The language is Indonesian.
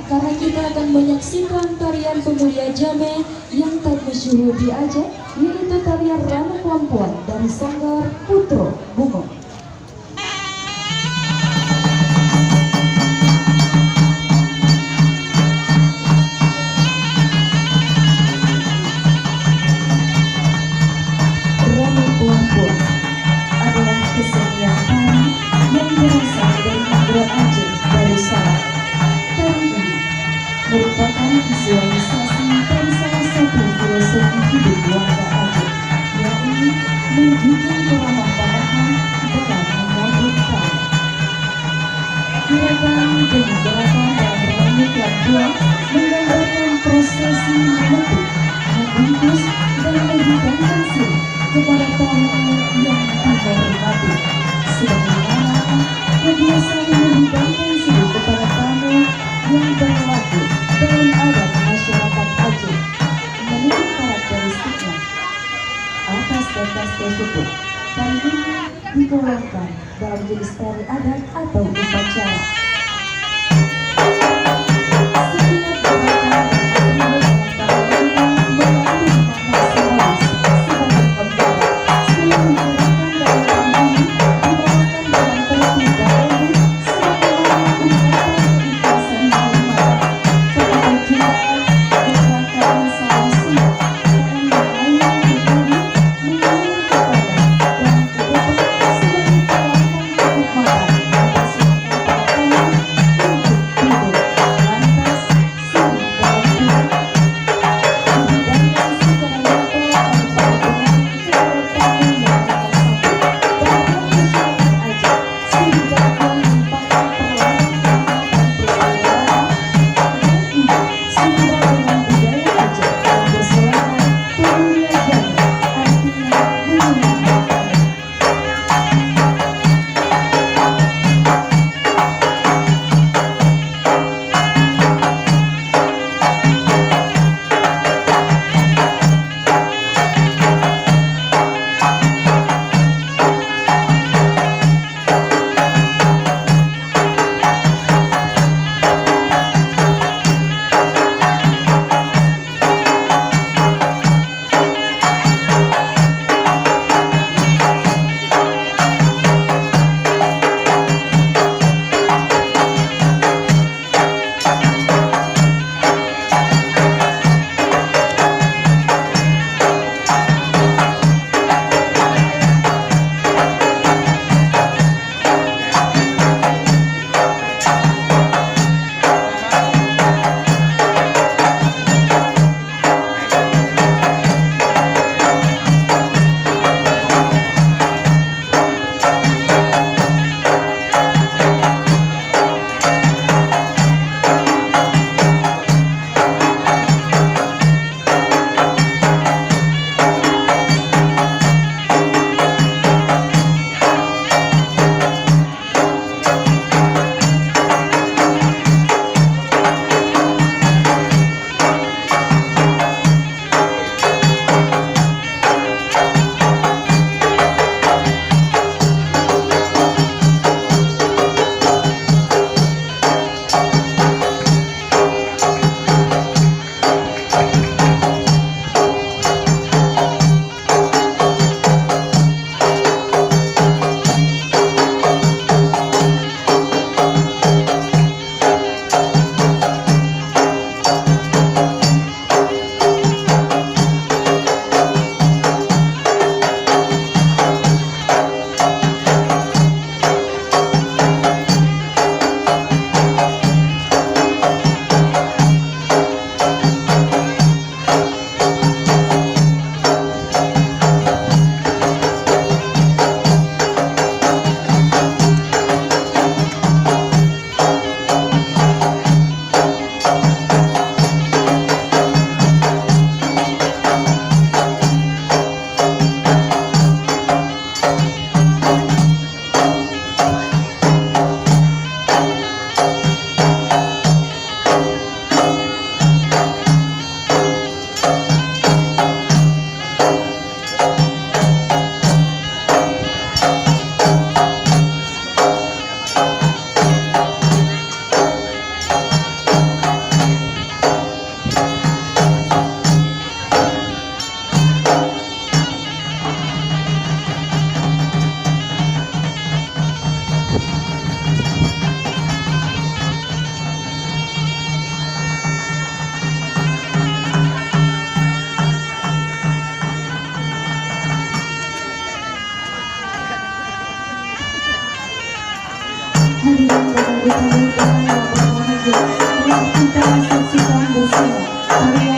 karena kita akan menyaksikan tarian pemulia Jame yang tak masyhur di Aceh, yaitu tarian Ranu Klampuan dari Sanggar Putro Bungo. Ranu Klampuan adalah kesenian tari yang berasal dari negara Aceh Darussalam. Tari ini merupakan visualisasi dari salah satu filosofi hidup warga Aceh, yakni menggigit keramah tamahan dalam menyambut tamu. Gerakan demi gerakan dalam Ranu Klampuan menggambarkan prosesi membentuk, membungkus, dan memberikan hasil kepada tamu yang dihormati, sebagaimana kebiasaan memberikan hasil kepada tamu yang berlaku dalam adat masyarakat Aceh. Menurut karakteristiknya, atas dasar tersebut, tari ini digolongkan dalam jenis tari adat atau upacara. Mari kita saksikan bersama tarian